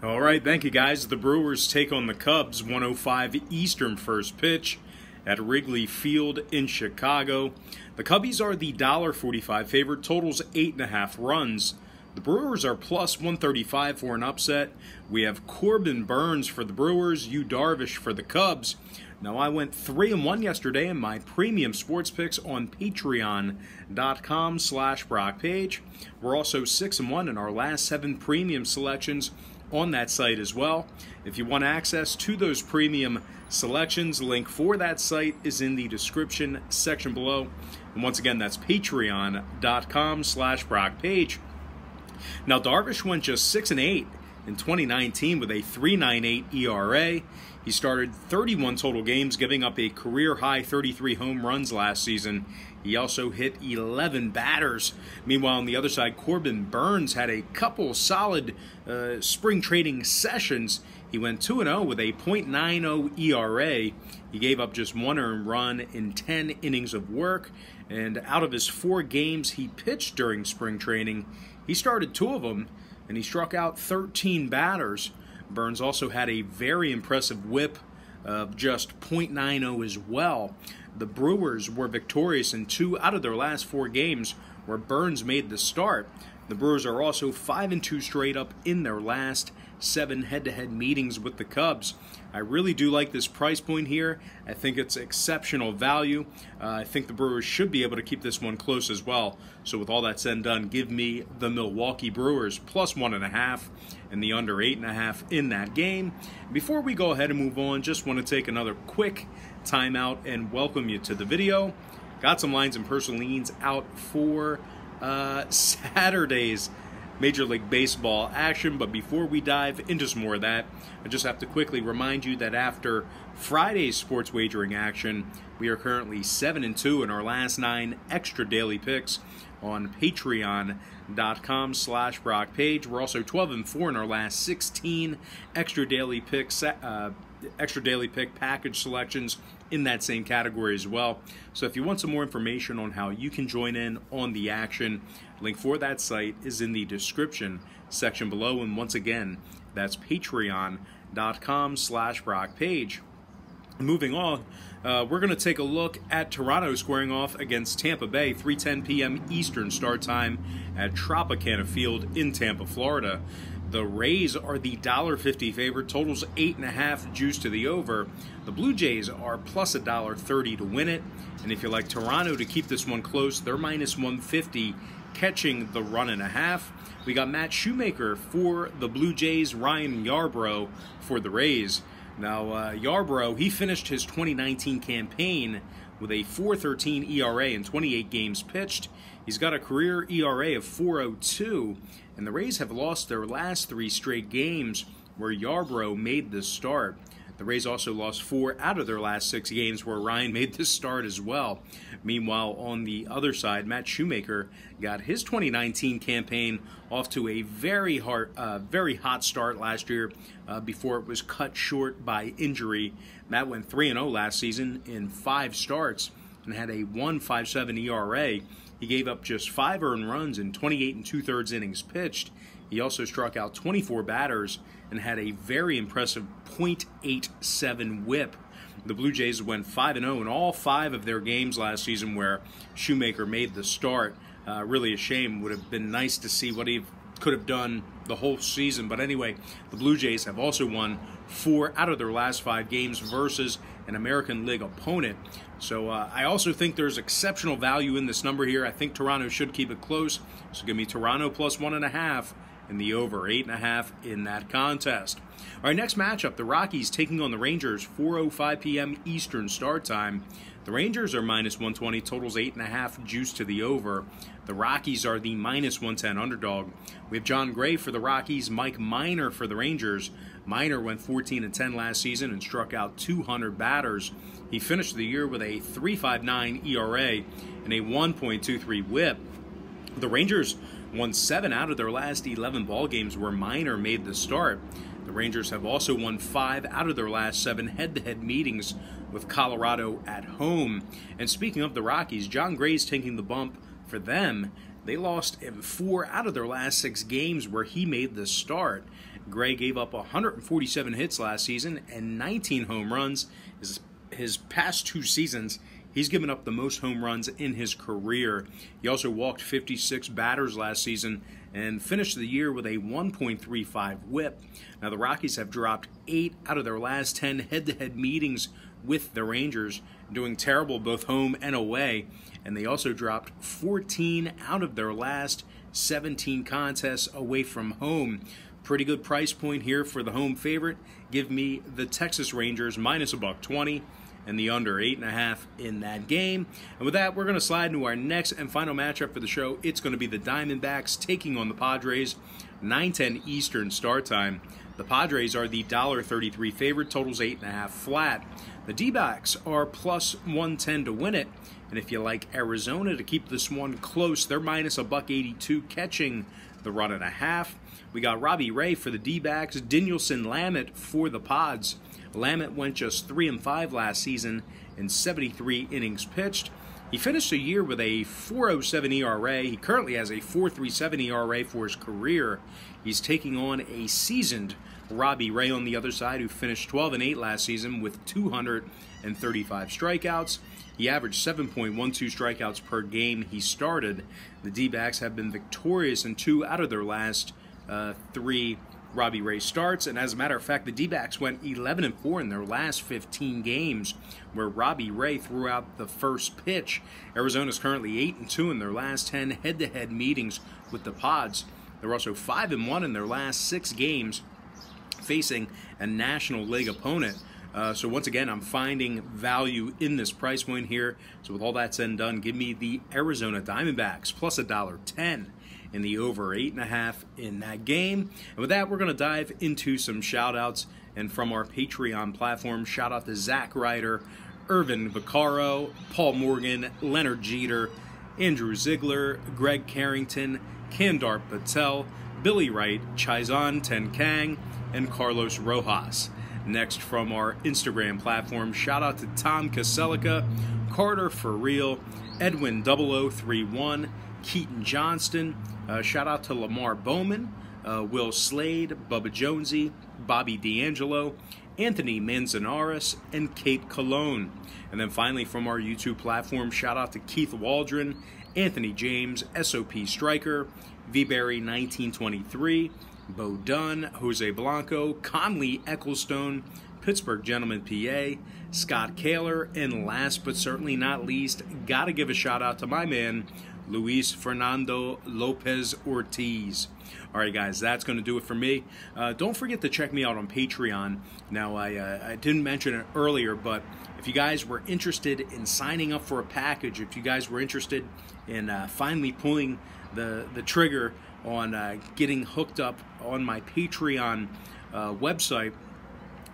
All right, thank you, guys. The Brewers take on the Cubs, 1:05 Eastern first pitch at Wrigley Field in Chicago. The Cubbies are the $1.45 favorite, totals 8.5 runs. The Brewers are plus 135 for an upset. We have Corbin Burnes for the Brewers, Yu Darvish for the Cubs. Now, I went 3-1 yesterday in my premium sports picks on patreon.com/BrockPage. We're also 6-1 in our last 7 premium selections on that site as well. If you want access to those premium selections, link for that site is in the description section below. And once again, that's patreon.com/BrockPage. Now, Darvish went just 6-8 in 2019 with a 3.98 ERA. He started 31 total games, giving up a career-high 33 home runs last season. He also hit 11 batters. Meanwhile, on the other side, Corbin Burnes had a couple solid spring training sessions. He went 2-0 with a .90 ERA. He gave up just 1 earned run in 10 innings of work. And out of his 4 games he pitched during spring training, he started 2 of them, and he struck out 13 batters. Burnes also had a very impressive whip of just .90 as well. The Brewers were victorious in 2 out of their last 4 games where Burnes made the start. The Brewers are also 5-2 straight up in their last 7 head-to-head meetings with the Cubs. I really do like this price point here. I think it's exceptional value. I think the Brewers should be able to keep this one close as well. So with all that said and done, give me the Milwaukee Brewers plus 1.5 and the under 8.5 in that game. Before we go ahead and move on, just want to take another quick timeout and welcome you to the video. Got some lines and personal leans out for Saturday's Major League Baseball action, but before we dive into some more of that, I just have to quickly remind you that after Friday's sports wagering action, we are currently 7-2 in our last 9 extra daily picks on patreon.com/BrockPage. We're also 12-4 in our last 16 extra daily pick package selections in that same category as well. So if you want some more information on how you can join in on the action, link for that site is in the description section below. And once again, that's patreon.com/BrockPage. Moving on, we're going to take a look at Toronto squaring off against Tampa Bay, 3:10 p.m. Eastern start time at Tropicana Field in Tampa, Florida. The Rays are the $1.50 favorite, totals 8.5, juice to the over. The Blue Jays are plus $1.30 to win it. And if you like Toronto to keep this one close, they're minus 150, catching the 1.5. We got Matt Shoemaker for the Blue Jays, Ryan Yarbrough for the Rays. Now, Yarbrough, he finished his 2019 campaign with a 4.13 ERA in 28 games pitched. He's got a career ERA of 4.02, and the Rays have lost their last 3 straight games where Yarbrough made the start. The Rays also lost 4 out of their last 6 games where Ryan made the start as well. Meanwhile, on the other side, Matt Shoemaker got his 2019 campaign off to a very hot start last year before it was cut short by injury. Matt went 3-0 last season in 5 starts and had a 1.57 ERA. He gave up just 5 earned runs in 28 2/3 innings pitched. He also struck out 24 batters and had a very impressive .87 whip. The Blue Jays went 5-0 in all 5 of their games last season where Shoemaker made the start. Really a shame. Would have been nice to see what he could have done the whole season. But anyway, the Blue Jays have also won 4 out of their last 5 games versus an American League opponent. So I also think there's exceptional value in this number here. I think Toronto should keep it close. So give me Toronto plus 1.5 and the over 8.5 in that contest. All right, next matchup, the Rockies taking on the Rangers, 4:05 p.m. Eastern start time. The Rangers are minus 120, totals 8.5, juice to the over. The Rockies are the minus 110 underdog. We have John Gray for the Rockies, Mike Minor for the Rangers. Minor went 14-10 last season and struck out 200 batters. He finished the year with a 3.59 ERA and a 1.23 whip. The Rangers won 7 out of their last 11 ball games where Minor made the start. The Rangers have also won 5 out of their last 7 head-to-head meetings with Colorado at home. And speaking of the Rockies, John Gray's taking the bump for them. They lost in 4 out of their last 6 games where he made the start. Gray gave up 147 hits last season and 19 home runs. His past 2 seasons, he's given up the most home runs in his career. He also walked 56 batters last season and finished the year with a 1.35 whip. Now, the Rockies have dropped 8 out of their last 10 head-to-head meetings with the Rangers, doing terrible both home and away. And they also dropped 14 out of their last 17 contests away from home. Pretty good price point here for the home favorite. Give me the Texas Rangers minus $120 and the under 8.5 in that game. And with that, we're going to slide into our next and final matchup for the show. It's going to be the Diamondbacks taking on the Padres, 9:10 Eastern start time. The Padres are the $1.33 favorite, totals 8.5 flat. The D-backs are plus 110 to win it. And if you like Arizona to keep this one close, they're minus $1.82, catching the 1.5. We got Robbie Ray for the D-backs, Dinelson Lamet for the Pods. Lamet went just 3-5 last season in 73 innings pitched. He finished the year with a 4.07 ERA. He currently has a 4.37 ERA for his career. He's taking on a seasoned Robbie Ray on the other side, who finished 12-8 last season with 235 strikeouts. He averaged 7.12 strikeouts per game he started. The D-backs have been victorious in 2 out of their last 3 Robbie Ray starts, and as a matter of fact, the D-backs went 11-4 in their last 15 games, where Robbie Ray threw out the first pitch. Arizona's currently 8-2 in their last 10 head-to-head meetings with the Pods. They're also 5-1 in their last 6 games facing a National League opponent. So once again, I'm finding value in this price point here. So with all that said and done, give me the Arizona Diamondbacks plus $1.10 in the over 8.5 in that game. And with that, we're going to dive into some shout-outs. And from our Patreon platform, shout out to Zach Ryder, Irvin Vaccaro, Paul Morgan, Leonard Jeter, Andrew Ziegler, Greg Carrington, Kandar Patel, Billy Wright, Chizan Tenkang, and Carlos Rojas. Next, from our Instagram platform, shout out to Tom Kaselica, Carter For Real, Edwin 0031, Keaton Johnston, shout out to Lamar Bowman, Will Slade, Bubba Jonesy, Bobby D'Angelo, Anthony Manzanares, and Kate Cologne. And then finally, from our YouTube platform, shout out to Keith Waldron, Anthony James, SOP Striker, V-Berry 1923, Bo Dunn, Jose Blanco, Conley Ecclestone, Pittsburgh Gentleman PA, Scott Kaler, and last but certainly not least, gotta give a shout out to my man, Luis Fernando Lopez Ortiz. All right, guys, that's going to do it for me. Don't forget to check me out on Patreon. Now, I didn't mention it earlier, but if you guys were interested in signing up for a package, if you guys were interested in finally pulling the trigger on getting hooked up on my Patreon website,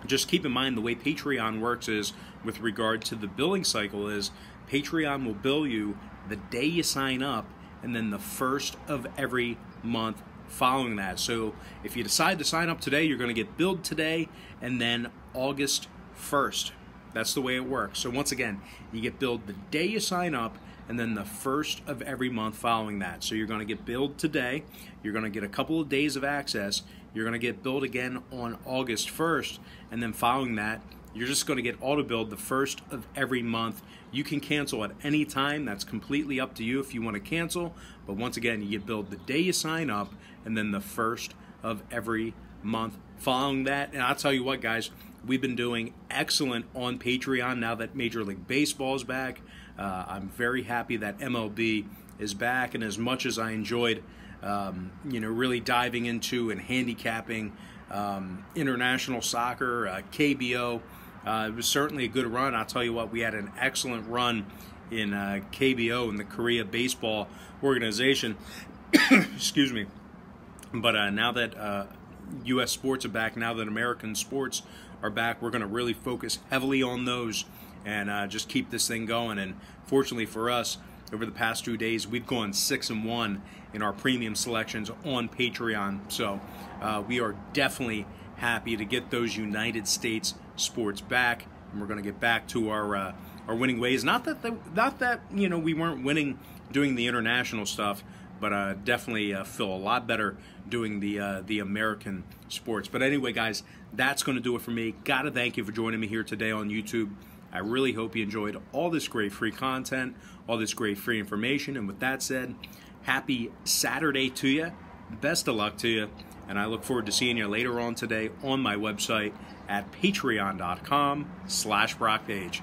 just keep in mind the way Patreon works is, with regard to the billing cycle, is Patreon will bill you the day you sign up and then the first of every month following that. So if you decide to sign up today, you're going to get billed today and then August 1st. That's the way it works. So once again, you get billed the day you sign up and then the first of every month following that. So you're going to get billed today. You're going to get a couple of days of access. You're going to get billed again on August 1st. And then following that, you're just going to get auto-billed the first of every month. You can cancel at any time. That's completely up to you if you want to cancel. But once again, you get billed the day you sign up and then the first of every month following that. And I'll tell you what, guys, we've been doing excellent on Patreon now that Major League Baseball is back. I'm very happy that MLB is back, and as much as I enjoyed, really diving into and handicapping international soccer, KBO, it was certainly a good run. I'll tell you what, we had an excellent run in KBO, in the Korea Baseball Organization. Excuse me. But now that U.S. sports are back, now that American sports are back, we're going to really focus heavily on those and just keep this thing going. And fortunately for us, over the past 2 days, we've gone 6-1 in our premium selections on Patreon. So we are definitely happy to get those United States sports back, and we're going to get back to our winning ways. Not that we weren't winning doing the international stuff, but definitely feel a lot better doing the American sports. But anyway, guys, that's going to do it for me. Gotta thank you for joining me here today on YouTube. I really hope you enjoyed all this great free content, all this great free information. And with that said, happy Saturday to you. Best of luck to you. And I look forward to seeing you later on today on my website at patreon.com/BrockPage.